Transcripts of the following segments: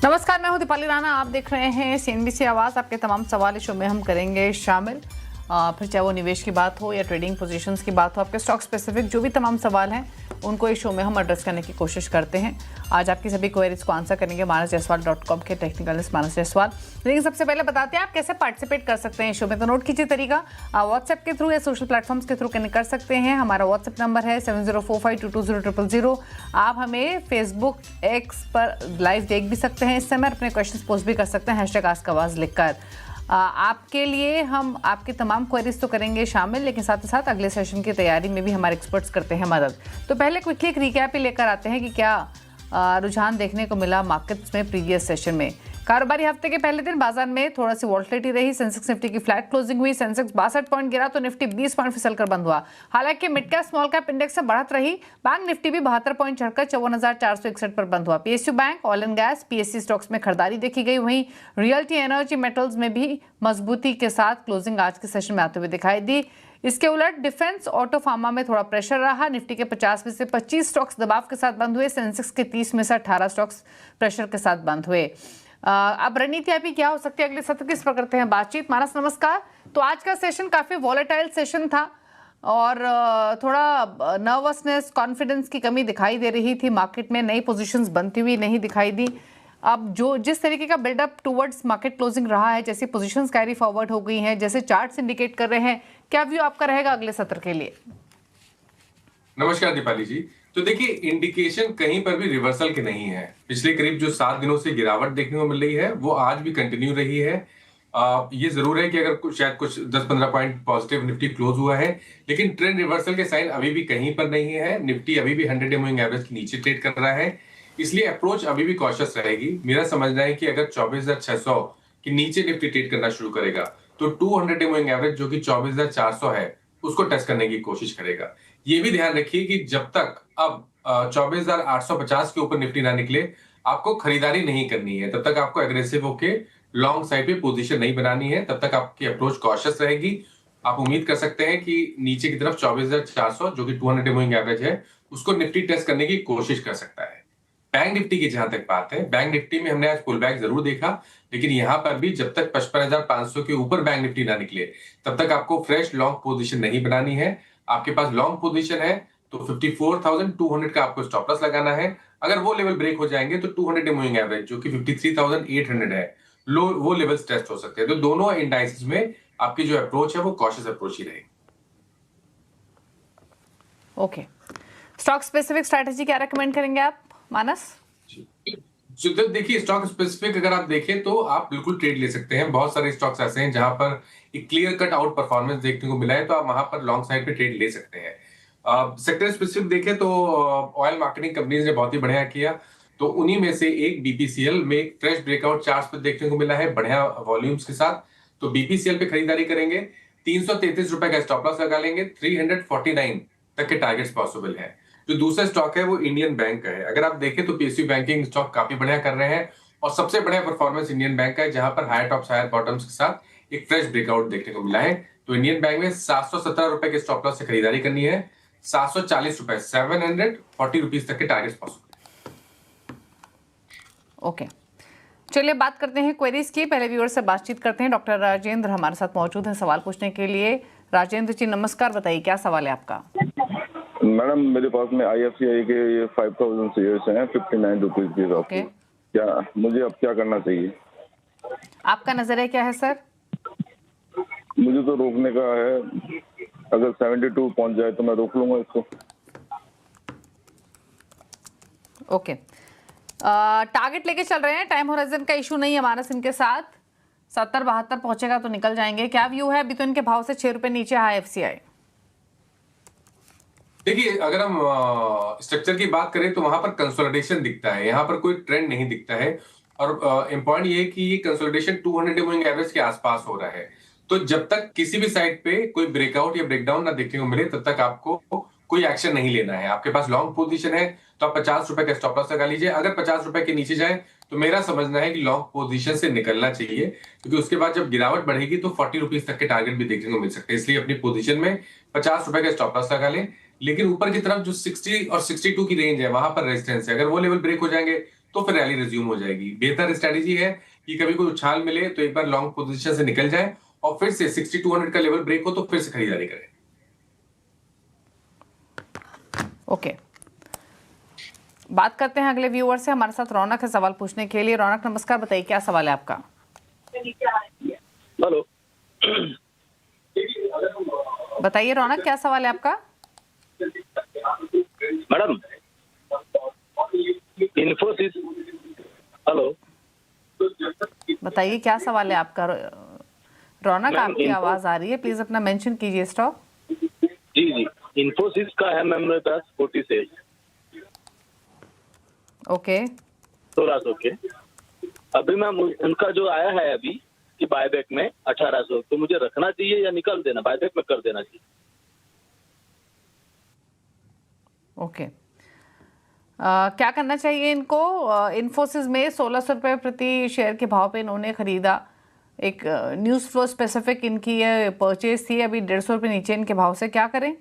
नमस्कार, मैं हूं दीपाली राणा। आप देख रहे हैं सीएनबीसी आवाज। आपके तमाम सवाल इस शो में हम करेंगे शामिल। फिर चाहे वो निवेश की बात हो या ट्रेडिंग पोजीशंस की बात हो, आपके स्टॉक स्पेसिफिक जो भी तमाम सवाल हैं उनको इस शो में हम एड्रेस करने की कोशिश करते हैं। आज आपकी सभी क्वेरीज को आंसर करेंगे मानसजायसवाल.com के टेक्निकलिस्ट मानस जायसवाल। लेकिन सबसे पहले बताते हैं आप कैसे पार्टिसिपेट कर सकते हैं इस शो में। तो नोट कीजिए तरीका, व्हाट्सएप के थ्रू या सोशल प्लेटफॉर्म्स के थ्रू कनेक्ट कर सकते हैं। हमारा व्हाट्सएप नंबर है 7045220000। आप हमें फेसबुक, एक्स पर लाइव देख भी सकते हैं। इस समय अपने क्वेश्चन पोस्ट भी कर सकते हैं #AskAwaz लिखकर। आपके लिए हम आपकी तमाम क्वेरीज तो करेंगे शामिल, लेकिन साथ ही साथ अगले सेशन की तैयारी में भी हमारे एक्सपर्ट्स करते हैं मदद। तो पहले क्विकली एक रिकैप ही लेकर आते हैं कि क्या रुझान देखने को मिला मार्केट्स में प्रीवियस सेशन में। कारोबारी हफ्ते के पहले दिन बाजार में थोड़ा सी वॉलेटिलिटी रही। सेंसेक्स निफ्टी की फ्लैट क्लोजिंग हुई। सेंसेक्स 62 पॉइंट गिरा तो निफ्टी 20 पॉइंट फिसल कर बंद हुआ। हालांकि mid cap small cap index से बढ़त रही। बैंक निफ्टी भी 72 पॉइंट चढ़कर 54,461 पर बंद हुआ। PSU bank, oil and gas, PSC stocks में खरीदारी देखी गई। वहीं रियल्टी, एनर्जी, मेटल्स में भी मजबूती के साथ क्लोजिंग आज के सेशन में आते हुए दिखाई दी। इसके उलट डिफेंस, ऑटो, फार्मा में थोड़ा प्रेशर रहा। निफ्टी के 50 में से 25 स्टॉक्स दबाव के साथ बंद हुए। सेंसेक्स के 30 में से 18 स्टॉक्स प्रेशर के साथ बंद हुए। अब रणनीति अभी क्या हो सकती है अगले सत्र की, इस पर करते हैं बातचीत। मानस नमस्कार। तो आज का सेशन काफी वॉलेटाइल सेशन था और थोड़ा नर्वसनेस, कॉन्फिडेंस की कमी दिखाई दे रही थी मार्केट में। नई पोजीशंस बनती हुई नहीं दिखाई दी। अब जो जिस तरीके का बिल्डअप टुवर्ड्स मार्केट क्लोजिंग रहा है, जैसी पोजीशंस कैरी फॉरवर्ड हो गई हैं, जैसे चार्ट्स इंडिकेट कर रहे हैं, क्या व्यू आपका रहेगा अगले सत्र के लिए? नमस्कार दीपाली जी। तो देखिए, इंडिकेशन कहीं पर भी रिवर्सल की नहीं है। पिछले करीब जो 7 दिनों से गिरावट देखने को मिल रही है वो आज भी कंटिन्यू रही है। ये जरूर है कि अगर शायद कुछ 10-15 पॉइंट पॉजिटिव निफ्टी क्लोज हुआ है, लेकिन ट्रेंड रिवर्सल के साइन अभी भी कहीं पर नहीं है। निफ्टी अभी भी 100 डे मूविंग एवरेज के नीचे ट्रेड कर रहा है, इसलिए अप्रोच अभी भी कॉशियस रहेगी। मेरा समझना है कि अगर 24,600 के नीचे निफ्टी ट्रेड करना शुरू करेगा तो 200 डे मूविंग एवरेज जो कि 24,400 है उसको टेस्ट करने की कोशिश करेगा। ये भी ध्यान रखिए कि जब तक अब 24,850 के ऊपर निफ्टी ना निकले, आपको खरीदारी नहीं करनी है। तब तक आपको एग्रेसिव होके लॉन्ग साइड पे पोजीशन नहीं बनानी है। तब तक आपकी अप्रोच कॉशियस रहेगी। आप उम्मीद कर सकते हैं कि नीचे की तरफ 24,400 जो कि 200 डे मूविंग एवरेज है, उसको निफ्टी टेस्ट करने की कोशिश कर सकता है। बैंक निफ्टी की जहां तक बात है, बैंक निफ्टी में हमने आज पुल बैक जरूर देखा, लेकिन यहां पर भी जब तक 55,500 के ऊपर बैंक निफ्टी ना निकले, तब तक आपको फ्रेश लॉन्ग पोजीशन नहीं बनानी है। आपके पास लॉन्ग पोजीशन है तो 54,200 का आपको स्टॉप लॉस लगाना है। अगर वो लेवल ब्रेक हो जाएंगे तो 200 डे मूविंग एवरेज जो कि 53,800 है, वो लेवल्स टेस्ट हो सकते हैं। तो दोनों इंडाइसेस में आपकी जो अप्रोच है वो कॉशियस अप्रोच ही रहेगी। ओके, स्टॉक स्पेसिफिक स्ट्रैटेजी क्या रेकमेंड करेंगे आप मानस? तो देखिए, स्टॉक स्पेसिफिक अगर आप देखें तो आप बिल्कुल ट्रेड ले सकते हैं। बहुत सारे स्टॉक्स ऐसे हैं जहां पर एक क्लियर कट आउट परफॉर्मेंस देखने को मिला है, तो आप वहां पर लॉन्ग साइड पे ट्रेड ले सकते हैं। सेक्टर स्पेसिफिक देखें तो ऑयल मार्केटिंग कंपनीज ने बहुत ही बढ़िया किया। तो उन्हीं में से एक बीपीसीएल में एक फ्रेश ब्रेकआउट चार्ट्स पे देखने को मिला है बढ़िया वॉल्यूम्स के साथ। तो बीपीसीएल पे खरीदारी करेंगे, 333 रुपए का स्टॉप लॉस लगा लेंगे, 349 तक के टारगेट्स पॉसिबल है। जो दूसरा स्टॉक है वो इंडियन बैंक का है। अगर आप देखें तो पीएसयू बैंकिंग स्टॉक काफी बढ़िया कर रहे हैं और सबसे बढ़िया परफॉर्मेंस इंडियन बैंक का है, जहां पर हायर टॉप्स हायर बॉटम्स के साथ एक फ्रेश ब्रेकआउट देखने को मिला है। तो इंडियन बैंक में 717 रुपए के स्टॉप लॉस से खरीदारी करनी है, 740 रुपए, 740 रुपीज तक के टारगेट्स पॉसिबल। ओके, चलिए बात करते हैं क्वेरीज की। पहले व्यूअर से बातचीत करते हैं। डॉक्टर राजेंद्र हमारे साथ मौजूद हैं सवाल पूछने के लिए। राजेंद्र जी नमस्कार, बताइए क्या सवाल है आपका? मैडम, मेरे पास में आईएफसीआई के ये 5000 शेयर्स हैं 59 रुपीज के हिसाब से। क्या मुझे अब क्या करना चाहिए? आपका नजरिया क्या है सर? मुझे तो रोकने का है। अगर 72 पहुंच जाए तो मैं रोक लूंगा इसको। ओके, टारगेट लेके चल रहे हैं, टाइम होराइजन का इशू नहीं है मानस इनके साथ। 70-72 पहुंचेगा तो निकल जाएंगे। क्या व्यू है? अभी तो इनके भाव से 6 रुपए नीचे आईएफसीआई। देखिए, अगर हम स्ट्रक्चर की बात करें तो वहां पर कंसोलिडेशन दिखता है, यहाँ पर कोई ट्रेंड नहीं दिखता है। और इंपॉर्टेंट ये है कि ये कंसोलिडेशन 200 डे मूविंग एवरेज के आसपास हो रहा है। तो जब तक किसी भी साइड पे कोई ब्रेकआउट या ब्रेकडाउन ना देखने को मिले, तब तक आपको कोई एक्शन नहीं लेना है। आपके पास लॉन्ग पोजीशन है तो आप 50 रुपए का स्टॉप लॉस लगा लीजिए। अगर 50 रुपए के नीचे जाए तो मेरा समझना है कि लॉन्ग पोजीशन से निकलना चाहिए, क्योंकि उसके बाद जब गिरावट बढ़ेगी तो 40 रुपीज तक के टारगेट भी देखने को मिल सकते हैं। इसलिए अपनी पोजीशन में 50 रुपए का स्टॉप लॉस लगा लें। लेकिन ऊपर की तरफ जो 60 और 62 की रेंज है, वहां पर रेजिस्टेंस है। अगर वो लेवल ब्रेक हो जाएंगे तो फिर रैली रिज्यूम हो जाएगी। बेहतर स्ट्रेटेजी है कि कभी कोई उछाल मिले तो एक बार लॉन्ग पोजीशन से निकल जाए और फिर से 6200 का लेवल ब्रेक हो तो फिर से खरीदारी करें। ओके, बात करते हैं अगले व्यूअर से। हमारे साथ रौनक है सवाल पूछने के लिए। रौनक नमस्कार, बताइए क्या सवाल है आपका? हेलो, बताइए रौनक, क्या सवाल है आपका? मैडम इन्फोसिस। हेलो, बताइए क्या सवाल है आपका? रौनक, मैम, आपकी आवाज आ रही है, प्लीज अपना मेंशन कीजिए स्टॉक। जी जी, इन्फोसिस का है मैम मेरे पास 40 से ओके, 1600 के। अभी मैम उनका जो आया है अभी कि बायबैक में 1800, तो मुझे रखना चाहिए या निकाल देना, बायबैक में कर देना चाहिए? ओके। क्या करना चाहिए इनको? इन्फोसिस में 1600 रुपये प्रति शेयर के भाव पे इन्होंने खरीदा। एक न्यूज़ फ्लो स्पेसिफिक इनकी ये परचेज थी, अभी 150 रुपये नीचे इनके भाव से। क्या करें?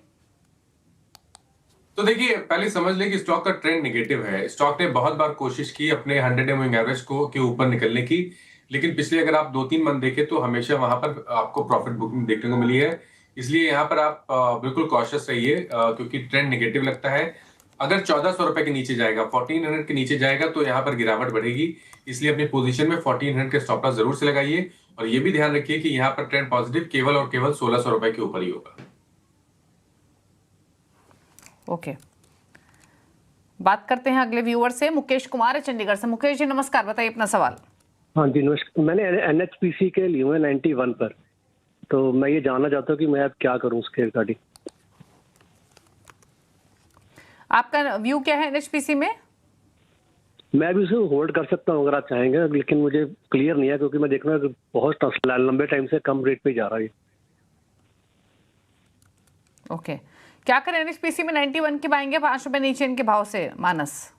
तो देखिए, पहले समझ लें कि स्टॉक का ट्रेंड नेगेटिव है। स्टॉक ने बहुत बार कोशिश की अपने 100 डे मूविंग एवरेज को के ऊपर निकलने की, लेकिन पिछले अगर आप 2-3 मंथ देखें तो हमेशा वहां पर आपको प्रॉफिट बुकिंग देखने को मिली है। इसलिए यहाँ पर आप बिल्कुल कॉशियस रहिए, क्योंकि ट्रेंड नेगेटिव लगता है। अगर 1400 रुपए के नीचे जाएगा, 1400 के नीचे जाएगा तो यहाँ पर गिरावट बढ़ेगी। इसलिए अपनी पोजीशन में 1400 के स्टॉप लॉस जरूर से लगाइए, और ये भी ध्यान रखिए कि यहाँ पर ट्रेंड पॉजिटिव केवल और केवल 1600 रुपए के ऊपर ही होगा। ओके, बात करते हैं अगले व्यूअर से। मुकेश कुमार है चंडीगढ़ से। मुकेश जी नमस्कार, बताइए अपना सवाल। हाँ जी नमस्कार। मैंने NHPC के लिए हुए 91 पर, तो मैं ये जानना चाहता हूँ कि मैं अब क्या करूँ उसके रिगार्डिंग। आपका व्यू क्या है NHPC में? मैं भी उसे होल्ड कर सकता हूँ अगर आप चाहेंगे, लेकिन मुझे क्लियर नहीं है क्योंकि मैं देख रहा हूँ कि बहुत लंबे टाइम से कम रेट पे जा रहा है। ओके, क्या करें NHPC में? 91 की बाएंगे 5 रुपए नीचे इनके भाव से मानस।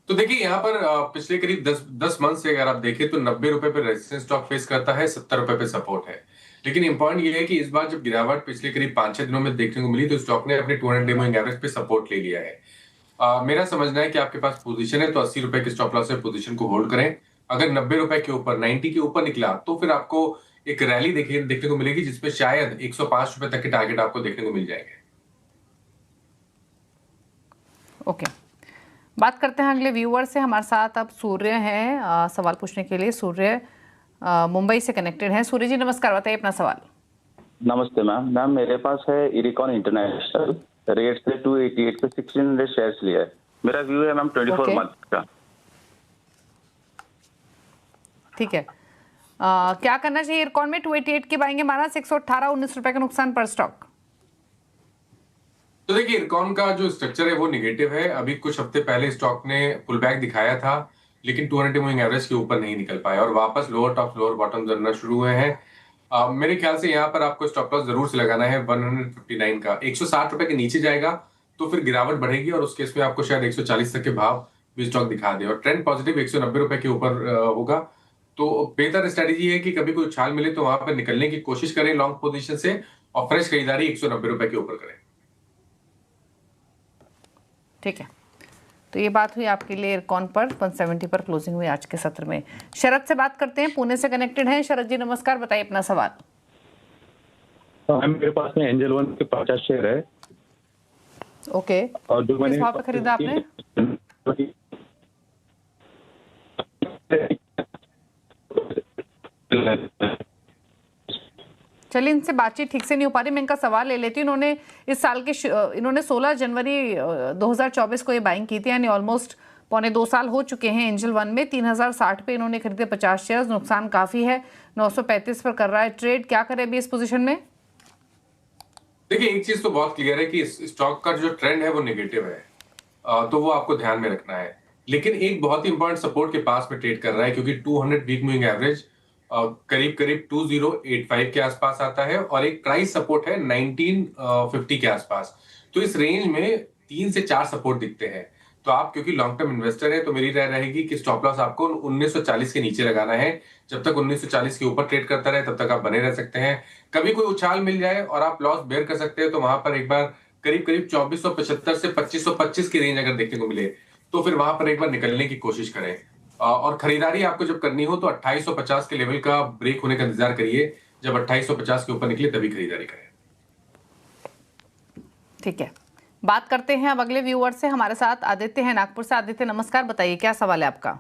तो देखिए, यहाँ पर पिछले करीब 10 मंथ से अगर आप देखें तो 90 रुपए पे रेजिस्टेंस स्टॉक फेस करता है, 70 रुपए पे सपोर्ट है। लेकिन इंपॉर्टेंट ये है कि इस बार जब गिरावट पिछले करीब 5-6 दिनों में देखने को मिली तो स्टॉक ने अपने 200 डे मूविंग एवरेज पे सपोर्ट ले लिया है। मेरा समझना है कि आपके पास पोजीशन है तो 80 रुपए के स्टॉप लॉस से पोजीशन को होल्ड करें। अगर 90 रुपए के ऊपर, 90 के ऊपर निकला तो फिर आपको एक रैली देखने को मिलेगी, जिसमें शायद 105 रुपए तक के टारगेट आपको देखने को मिल जाएंगे। ओके, बात करते हैं अगले व्यूअर से। हमारे साथ अब सूर्य हैं सवाल पूछने के लिए। सूर्य मुंबई से कनेक्टेड हैं। सूर्य जी नमस्कार, बताइए अपना सवाल। नमस्ते मैम। मैम मेरे पास है इरिकॉन इंटरनेशनल, रेट से 288 पे 1600 शेयर्स लिया है। मेरा व्यू है मैम 24 मंथ का। ठीक है, क्या करना चाहिए इरकॉन में? 288 की बाएंगे माइनस 118-19 रुपए का नुकसान पर स्टॉक। तो देखिए, इरकॉन का जो स्ट्रक्चर है वो निगेटिव है। अभी कुछ हफ्ते पहले स्टॉक ने पुल बैक दिखाया था, लेकिन 200 मूविंग एवरेज के ऊपर नहीं निकल पाया और वापस लोअर टॉप लोअर बॉटम बनना शुरू हुए हैं। मेरे ख्याल से यहाँ पर आपको स्टॉप लॉस जरूर से लगाना है 159 का। 160 रुपए के नीचे जाएगा तो फिर गिरावट बढ़ेगी और उस केस में आपको शायद 140 तक के भाव भी स्टॉक दिखा दे, और ट्रेंड पॉजिटिव 190 रुपए के ऊपर होगा। तो बेहतर स्ट्रेटेजी है कि कभी कोई उछाल मिले तो वहां पर निकलने की कोशिश करें लॉन्ग पोजीशन से, और फ्रेश खरीदारी 190 रुपए के ऊपर करें। ठीक है, तो ये बात हुई आपके लिए इरकॉन पर। 170 पर क्लोजिंग हुई आज के सत्र में। शरद से बात करते हैं, पुणे से कनेक्टेड हैं। शरद जी नमस्कार, बताइए अपना सवाल। मेरे पास में एंजल वन के 50 शेयर है। ओके, और जो किस भाव पे खरीदा आपने? चलिए, इनसे बातचीत ठीक से नहीं हो पा रही, मैं इनका सवाल ले लेती हूँ। इन्होंने इस साल के इन्होंने 16 जनवरी 2024 को ये बाइंग की थी, यानी ऑलमोस्ट 1.25 साल हो चुके हैं। एंजल वन में 3060 पे इन्होंने खरीदे 50 शेयर्स। नुकसान काफी है, 935 पर कर रहा है ट्रेड। क्या करें अभी इस पोजीशन में? देखिए, एक चीज तो बहुत क्लियर है कि इस स्टॉक का जो ट्रेंड है वो नेगेटिव है, तो वो आपको ध्यान में रखना है। लेकिन एक बहुत ही इंपॉर्टेंट सपोर्ट के पास में ट्रेड कर रहा है, क्योंकि 200 वीक मूविंग एवरेज करीब करीब 2085 के आसपास आता है और एक प्राइस सपोर्ट है 1950 के आसपास। तो इस रेंज में 3 से 4 सपोर्ट दिखते हैं। तो आप क्योंकि लॉन्ग टर्म इन्वेस्टर है तो मेरी राय रहेगी कि स्टॉप लॉस आपको 1940 के नीचे लगाना है। जब तक 1940 के ऊपर ट्रेड करता रहे तब तक आप बने रह सकते हैं। कभी कोई उछाल मिल जाए और आप लॉस बेयर कर सकते हैं तो वहां पर एक बार करीब करीब 2475 से 2525 की रेंज अगर देखने को मिले तो फिर वहां पर एक बार निकलने की कोशिश करें। और खरीदारी आपको जब करनी हो तो 2850 के लेवल का ब्रेक होने का इंतजार करिए। जब 2850 के ऊपर निकले तभी खरीदारी करें। ठीक है, बात करते हैं अब अगले व्यूअर से। हमारे साथ आदित्य है नागपुर से। आदित्य नमस्कार, बताइए क्या सवाल है आपका।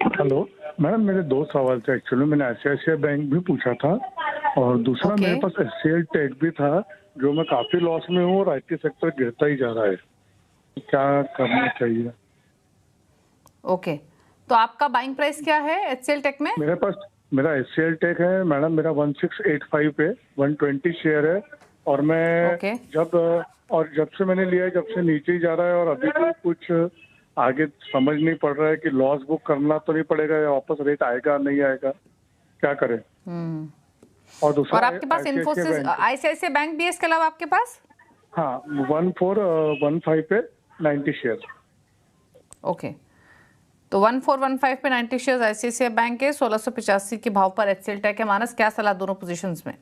हेलो मैडम, मेरे दो सवाल थे एक्चुअली। मैंने ICICI बैंक भी पूछा था और दूसरा Okay. मेरे पास HCL टेक भी था, जो मैं काफी लॉस में हूँ और IT सेक्टर गिरता ही जा रहा है, क्या करना चाहिए? ओके, तो आपका बाइंग प्राइस क्या है HCL टेक में? मेरा HCL टेक है मैडम, मेरा 1685 पे 120 शेयर है और मैं Okay. जब से मैंने लिया है जब से नीचे ही जा रहा है और अभी भी कुछ आगे समझ नहीं पड़ रहा है कि लॉस बुक करना तो नहीं पड़ेगा या वापस रेट आएगा नहीं आएगा, क्या करें? और दूसरा और आपके पास इन्फोसिस ICICI बैंक भी है इसके अलावा आपके पास? हाँ, 1415 पे 90 शेयर। ओके, तो 1415 पे 90 शेयर्स ICICI बैंक के 1685 के भाव पर HCL टेक है। मानस, क्या सलाह दोनों पोजीशंस में?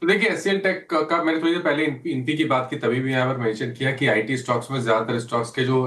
तो देखिए HCL टेक का मैंने थोड़ी देर पहले इनपी की बात की, तभी भी यहाँ पर मेंशन किया कि IT स्टॉक्स में ज्यादातर स्टॉक्स के जो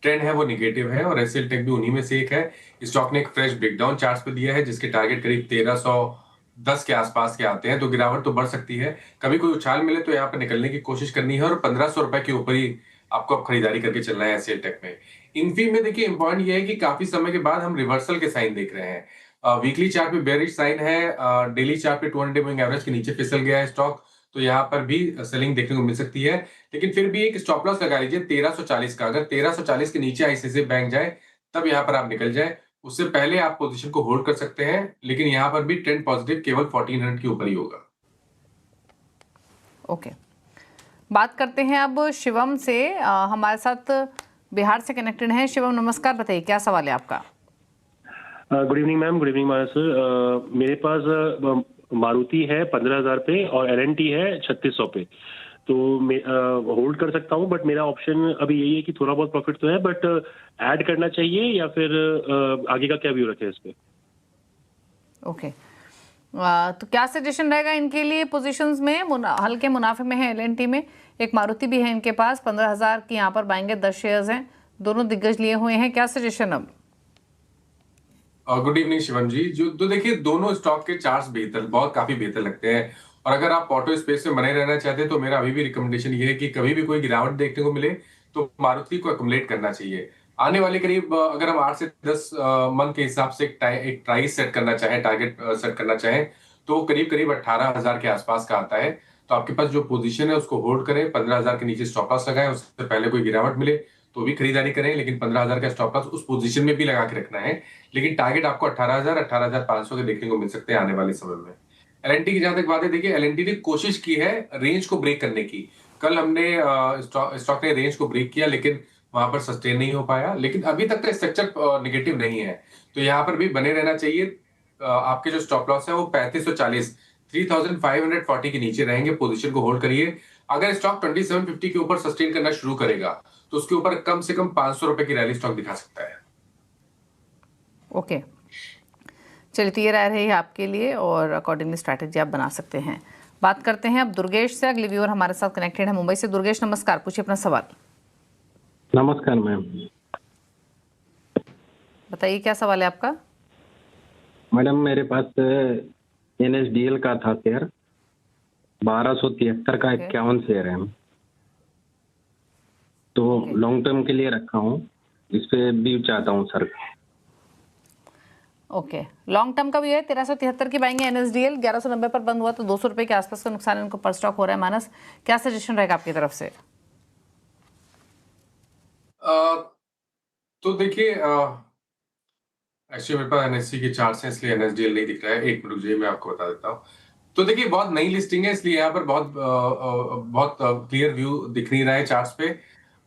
ट्रेंड है वो निगेटिव है और HCL टेक भी उन्हीं में से एक है। स्टॉक ने एक फ्रेश ब्रेकडाउन चार्ट्स पे दिया है जिसके टारगेट करीब 1310 के आसपास के आते हैं, तो गिरावट तो बढ़ सकती है। कभी कोई उछाल मिले तो यहाँ पर निकलने की कोशिश करनी है और 1500 रुपए के ऊपर ही आपको अब खरीदारी करके चलना है HCL टेक में। इन्फी में देखिए इंपॉर्टेंट ये है कि काफी समय के बाद हम रिवर्सल के साइन देख रहे हैं। वीकली चार्ट पे बेयरिश साइन है, डेली चार्ट पे 200 मूविंग एवरेज के नीचे फिसल गया है स्टॉक, तो यहाँ पर भी सेलिंग देखने को मिल सकती है। लेकिन फिर भी एक स्टॉप लॉस लगा लीजिए 1340 का। अगर 1340 के नीचे ICICI बैंक जाए तब यहाँ पर आप निकल जाए, उससे पहले आप पोजीशन को होल्ड कर सकते हैं। लेकिन यहाँ पर भी ट्रेंड पॉजिटिव केवल 1400 के ऊपर ही होगा। ओके, बात करते हैं अब शिवम से। हमारे साथ बिहार से कनेक्टेड हैं। शिवम नमस्कार, बताइए क्या सवाल है आपका। Good evening ma'am. Good evening Manas sir. मेरे पास मारुति है 15,000 पे और LNT है 3600 पे, तो मैं होल्ड कर सकता हूँ, बट मेरा ऑप्शन अभी यही है कि थोड़ा बहुत प्रॉफिट तो है, बट ऐड करना चाहिए या फिर आगे का क्या व्यू रखें इस पे? ओके, तो क्या सजेशन रहेगा इनके लिए पोजीशंस में? हल्के मुनाफे में है LNT में, एक मारुति भी है इनके पास 15,000 की यहाँ पर बाएंगे 10 शेयर्स हैं, दोनों दिग्गज लिए हुए हैं, क्या सजेशन अब? गुड इवनिंग शिवम जी। जो तो देखिए दोनों स्टॉक के चार्ट्स काफी बेहतर लगते हैं और अगर आप ऑटो स्पेस में बने रहना चाहते हैं तो मेरा अभी भी रिकमेंडेशन ये है कि कभी भी कोई गिरावट देखने को मिले तो मारुति को एक्युमुलेट करना चाहिए। आने वाले करीब अगर हम 8 से 10 मंथ के हिसाब से एक प्राइस सेट करना चाहें, टारगेट सेट करना चाहें, तो करीब करीब 18,000 के आसपास का आता है। तो आपके पास जो पोजीशन है उसको होल्ड करें, 15,000 के नीचे स्टॉप लॉस लगाएं, उससे पहले कोई गिरावट मिले तो भी खरीदारी करें, लेकिन 15,000 का स्टॉप लॉस उस पोजीशन में भी लगा के रखना है। लेकिन टारगेट आपको 18,000 18,500 के देखने को मिल सकते हैं आने वाले समय में। LNT की जहां तक बात है, देखिए LNT ने कोशिश की है रेंज को ब्रेक करने की। कल हमने स्टॉक ने रेंज को ब्रेक किया लेकिन वहां पर सस्टेन नहीं हो पाया, लेकिन अभी तक का स्ट्रक्चर निगेटिव नहीं है, तो यहाँ पर भी बने रहना चाहिए। आपके जो स्टॉप लॉस है वो 3540 3540 के नीचे रहेंगे, पोजीशन को होल्ड करिए। अगर स्टॉक 2750 के ऊपर सस्टेन करना शुरू करेगा तो उसके ऊपर कम से कम 500 रुपए की रैली स्टॉक दिखा सकता है। ओके, चलिए, तो ये राय रही है आपके लिए और अकॉर्डिंगली स्ट्रैटेजी आप बना सकते हैं। बात करते हैं अब दुर्गेश से। अगले व्यूअर हमारे साथ कनेक्टेड है मुंबई से। दुर्गेश नमस्कार, पूछिए अपना सवाल। नमस्कार मैम। बताइए क्या सवाल है आपका। मैडम मेरे पास NSDL का था शेयर, 1273 का 51 शेयर है, तो लॉन्ग टर्म के लिए रखा हूँ, इस पे भी चाहता हूँ सर। ओके, लॉन्ग टर्म का भी है 1373 की बाइंग है NSDL, 1190 पर बंद हुआ तो 200 रुपए के आसपास का नुकसान इनको पर स्टॉक हो रहा है। मानस, क्या सजेशन रहेगा आपकी तरफ से? तो देखिए एक्चुअली मेरे पास NSE के चार्ट्स हैं इसलिए NSDL नहीं दिख रहा है। एक मिनट रुकिए, मैं आपको बता देता हूँ। तो देखिए बहुत नई लिस्टिंग है इसलिए यहाँ पर बहुत क्लियर व्यू दिख नहीं रहा है चार्ट्स पे।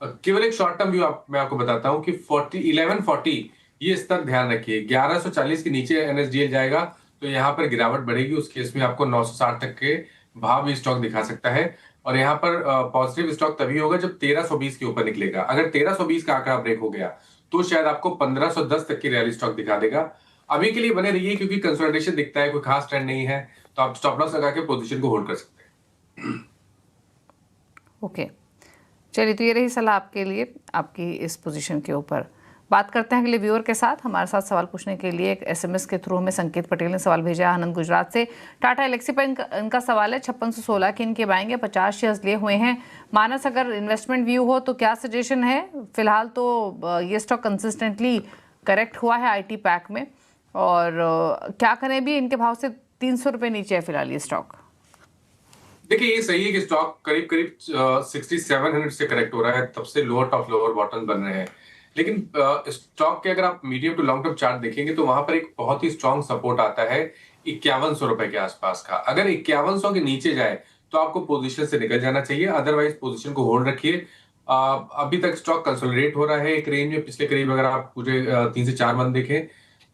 केवल एक शॉर्ट टर्म व्यू मैं आपको बताता हूँ कि 1140 ये स्तर ध्यान रखिए। 1140 के नीचे NSDL जाएगा तो यहाँ पर गिरावट बढ़ेगी, उस केस में आपको 960 तक के भाव भी स्टॉक दिखा सकता है। और यहाँ पर पॉजिटिव स्टॉक तभी होगा जब 1320 के ऊपर निकलेगा। अगर 1320 का आंकड़ा ब्रेक हो गया तो शायद आपको 1510 तक की रैली स्टॉक दिखा देगा। अभी के लिए बने रहिए क्योंकि कंसोलिडेशन दिखता है, कोई खास ट्रेंड नहीं है, तो आप स्टॉप लॉस लगा के पोजीशन को होल्ड कर सकते हैं। ओके, चलिए, तो ये रही सलाह आपके लिए आपकी इस पोजीशन के ऊपर। बात करते हैं अगले व्यूअर के साथ। हमारे साथ सवाल पूछने के लिए एक एसएमएस के थ्रू हमें संकेत पटेल ने सवाल भेजा है आनंद गुजरात से। टाटा एलेक्सी पर इनका सवाल है 5616 के इनके बाएंगे 50 शेयर्स लिए हुए हैं। मानस, अगर इन्वेस्टमेंट व्यू हो तो क्या सजेशन है? फिलहाल तो ये स्टॉक कंसिस्टेंटली करेक्ट हुआ है आईटी पैक में, और क्या करें भी इनके भाव से 300 रुपये नीचे है फिलहाल ये स्टॉक। देखिए, ये सही है कि स्टॉक करीब करीब 6700 से करेक्ट हो रहा है, तब से लोअर टॉप लोअर बॉटम बन रहे हैं। लेकिन स्टॉक के अगर आप medium to long term chart देखेंगे तो वहां पर एक बहुत ही स्ट्रांग सपोर्ट आता है 5100 रुपए के आसपास का। अगर 5100 के नीचे जाए तो आपको पोजीशन से निकल जाना चाहिए, अदरवाइज पोजीशन को होल्ड रखिए। अभी तक स्टॉक कंसोलिडेट हो रहा है एक रेंज में। पिछले करीब अगर आप पूरे 3 से 4 मंथ देखें,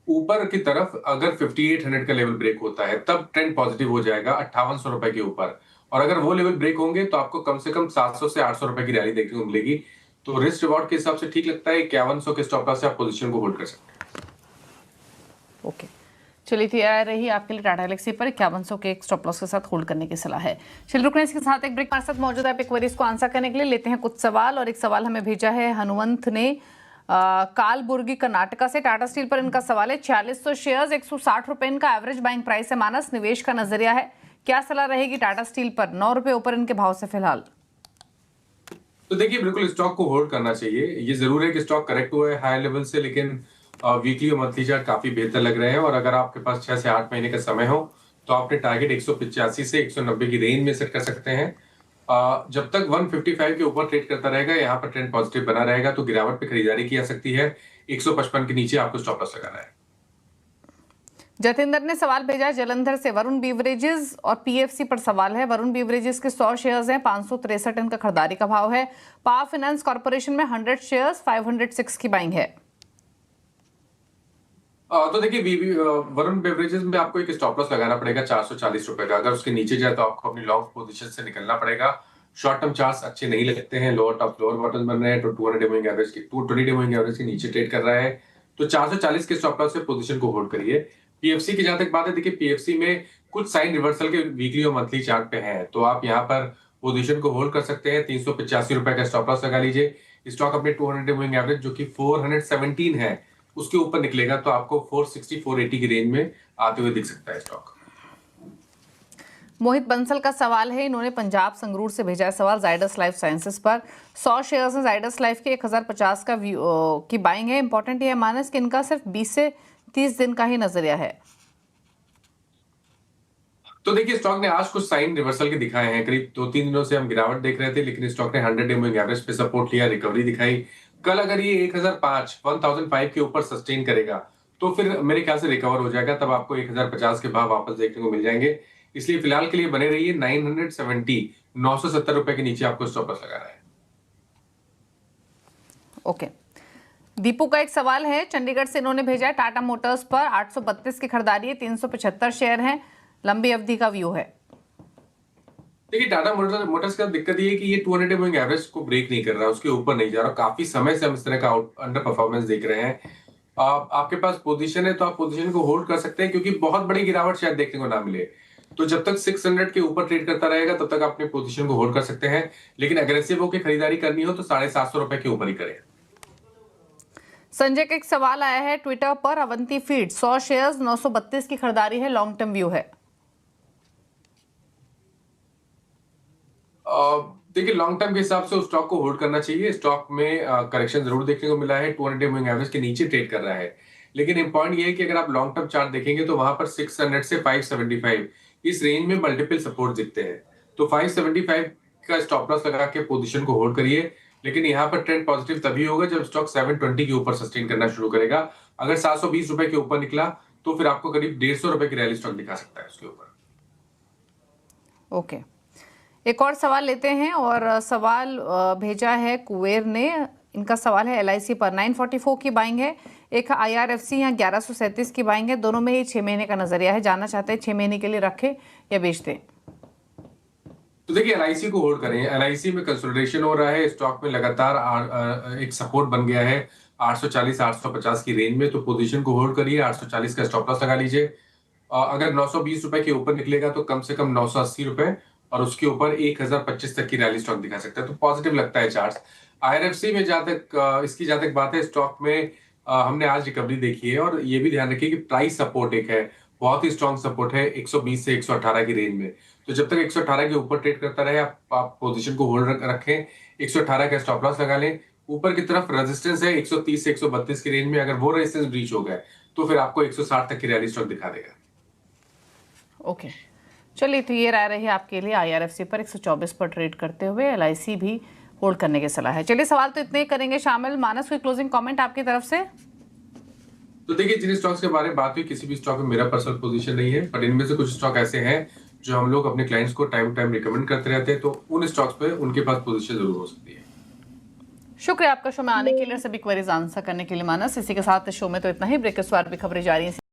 ऊपर की तरफ अगर 5800 का लेवल ब्रेक होता है तब ट्रेंड पॉजिटिव हो जाएगा 5800 रुपए के ऊपर, और अगर वो लेवल ब्रेक होंगे तो आपको कम से कम 700 से 800 रुपए की रैली देखने को मिलेगी। तो रिस्क रिवॉर्ड के हिसाब से ठीक लगता है। 5100 के स्टॉप लॉस से आप पोजीशन को होल्ड कर सकते हैं। ओके, चलिए, तो यह रही आपके लिए टाटा एलेक्सी पर 5100 के एक स्टॉप लॉस के साथ होल्ड करने की सलाह है। चलिए, रुकने इसके साथ एक ब्रेक हमारे साथ मौजूद है। आप एक क्वेरीज को आंसर करने के लिए लेते हैं कुछ सवाल, और एक सवाल हमें भेजा है हनुमंत ने कालबुर्गी कर्नाटका से। टाटा स्टील पर इनका सवाल है 4600 शेयर्स 160 रुपए इनका एवरेज बाइंग प्राइस है। मानस, निवेश का नजरिया है, क्या सलाह रहेगी टाटा स्टील पर 9 रुपए ऊपर इनके भाव से फिलहाल? तो देखिए, बिल्कुल स्टॉक को होल्ड करना चाहिए। ये जरूर है कि स्टॉक करेक्ट हुआ है हाई लेवल से, लेकिन वीकली और मंथली चार्ट काफी बेहतर लग रहे हैं। और अगर आपके पास 6 से 8 महीने का समय हो तो आपने टारगेट 185 से 190 की रेंज में सेट कर सकते हैं। जब तक 155 के ऊपर ट्रेड करता रहेगा, यहाँ पर ट्रेंड पॉजिटिव बना रहेगा तो गिरावट पे खरीदारी की जा सकती है। 155 के नीचे आपको स्टॉप लॉस लगाना है। जतेंद्र ने सवाल भेजा जलंधर से। वरुण बीवरेजेस और पीएफसी पर सवाल है। वरुण बीवरेजेस के 100 शेयर्स हैं, 563 इनका खरीदारी का भाव है। पावर फाइनेंस कॉर्पोरेशन में 100 शेयर्स 506 की बाइंग है। तो देखिए, वरुण बेवरेजेस में आपको एक स्टॉप लॉस लगाना पड़ेगा 440 रुपए का। अगर उसके नीचे जाए तो आपको अपनी लॉन्ग पोजीशन से निकलना पड़ेगा। शॉर्ट टर्म चार्ट्स अच्छे नहीं लगते हैं, लोअर टॉप लोअर बॉटम बन रहे हैं, तो 200 डे मूविंग एवरेज की 220 डे मूविंग एवरेज के नीचे ट्रेड कर रहा है, तो 440 के स्टॉप लॉस से पोजीशन को होल्ड करिए। पीएफसी की जहां तक बात है, देखिए पीएफसी में कुछ साइन रिवर्सल के वीकली और मंथली चार्ट पे हैं, तो आप यहाँ पर पोजीशन को होल्ड कर सकते हैं। 385 रुपए का स्टॉप लॉस लगा लीजिए। स्टॉक अपने 200 डे मूविंग एवरेज जो कि 417 है उसके ऊपर निकलेगा तो आपको 460 480 की रेंज में आते हुए दिख सकता है स्टॉक। मोहित बंसल का सवाल है, इन्होंने पंजाब संगरूर से भेजा है सवाल जाइडस लाइफ साइंसेस पर। 100 शेयर्स हैं जाइडस लाइफ के, 1050 का की बाइंग है। इंपॉर्टेंट ये है मानस कि इनका सिर्फ 20 से 30 दिन का ही नजरिया है। तो देखिए, स्टॉक ने आज कुछ साइन रिवर्सल के दिखाए हैं। करीब 2-3 दिनों से हम गिरावट देख रहे थे, लेकिन स्टॉक ने 100 डे मूविंग एवरेज पे सपोर्ट लिया, रिकवरी दिखाई। कल अगर ये 1005 के ऊपर सस्टेन करेगा तो फिर मेरे ख्याल से रिकवर हो जाएगा, तब आपको 1050 के भाव वापस देखने को मिल जाएंगे। इसलिए फिलहाल के लिए बने रहिए। 970 रुपए के नीचे आपको स्टॉप लॉस लगाना है। ओके, दीपू का एक सवाल है चंडीगढ़ से, इन्होंने भेजा है टाटा मोटर्स पर 832 की खरीदारी है, 375 शेयर हैं, लंबी अवधि का व्यू है। देखिए, टाटा मोटर्स का दिक्कत ये है कि ये 200 डे मूविंग एवरेज को ब्रेक नहीं कर रहा, उसके ऊपर नहीं जा रहा। काफी समय से हम इस तरह का अंडर परफॉर्मेंस देख रहे हैं। आपके पास पोजीशन है तो आप पोजीशन को होल्ड कर सकते हैं, क्योंकि बहुत बड़ी गिरावट शायद देखने को ना मिले। तो जब तक 600 के ऊपर ट्रेड करता रहेगा तब तक आप अपने पोजीशन को होल्ड कर सकते हैं, लेकिन अग्रेसिव होकर खरीदारी करनी हो तो 750 रुपए के ऊपर ही करें। संजय का एक सवाल आया है ट्विटर पर, अवंती फीड 100 शेयर्स 932 की खरीदारी है, लॉन्ग टर्म व्यू है। देखिए, लॉन्ग टर्म के हिसाब से उस स्टॉक को होल्ड करना चाहिए। स्टॉक में करेक्शन जरूर देखने को मिला है, 200 डे मूविंग एवरेज के नीचे ट्रेड कर रहा है, लेकिन इंपॉर्टेंट ये है कि अगर आप लॉन्ग टर्म चार्ट देखेंगे तो वहां पर 600 से 575 इस रेंज में मल्टीपल सपोर्ट दिखते हैं। तो 575 का स्टॉप लॉस लगा के पोजीशन को होल्ड करिए, लेकिन यहाँ पर ट्रेंड पॉजिटिव तभी होगा जब स्टॉक 720 के ऊपर सस्टेन करना शुरू करेगा। अगर 720 रुपए के ऊपर निकला तो फिर आपको करीब 150 रुपए की रैली स्टॉक दिखा सकता है उसके ऊपर। ओके, एक और सवाल लेते हैं, और सवाल भेजा है कुवेर ने। इनका सवाल है LIC पर 944 की बाइंग है, एक IRFC यहाँ 1137 की बाइंग है, दोनों में ही 6 महीने का नजरिया है। जानना चाहते हैं 6 महीने के लिए रखें या बेच दें। तो देखिए, LIC को होल्ड करें। LIC में कंसोलिडेशन हो रहा है, स्टॉक में लगातार एक सपोर्ट बन गया है 840 850 की रेंज में, तो पोजीशन को होल्ड करिए। 840 का स्टॉप लॉस लगा लीजिए। अगर 920 रुपए के ऊपर निकलेगा तो कम से कम 980 रुपए और उसके ऊपर 1025 तक की रैली स्टॉक दिखा सकता है, तो पॉजिटिव लगता है चार्ट्स। IRFC में इसकी जहां तक बात है, स्टॉक में हमने आज रिकवरी देखी है, और ये भी ध्यान रखिए कि प्राइस सपोर्ट एक है, बहुत ही स्ट्रॉन्ग सपोर्ट है 120 से 118 की रेंज में। तो जब तक 118 के ऊपर ट्रेड करता रहे, आप पोजीशन को होल्ड रखें, 118 का स्टॉप लॉस लगा लें। ऊपर की तरफ रेजिस्टेंस है 130 से 132 की रेंज में, अगर वो रेजिस्टेंस ब्रीच हो गया तो फिर आपको 160 तक की रैली स्टॉक दिखा देगा। ओके, चलिए, तो ये राय रही आपके लिए IRFC पर 124 पर ट्रेड करते हुए। LIC भी होल्ड करने की सलाह है। चलिए, सवाल तो इतने ही करेंगे शामिल। मानस, कोई क्लोजिंग कमेंट आपकी तरफ से? तो देखिए, जिन स्टॉक्स के बारे में बात हुई, किसी भी स्टॉक में मेरा पर्सनल पोजीशन नहीं है, पर इनमें से कुछ स्टॉक ऐसे हैं जो हम लोग अपने क्लाइंट्स को टाइम टाइम रिकमेंड करते रहते हैं, तो उन स्टॉक्स पे उनके पास पोजीशन जरूर हो सकती है। शुक्रिया आपका शो में आने के लिए, सभी क्वेरीज आंसर करने के लिए मानस। इसी के साथ शो में तो इतना ही। ब्रेक के बाद भी खबरें जारी हैं।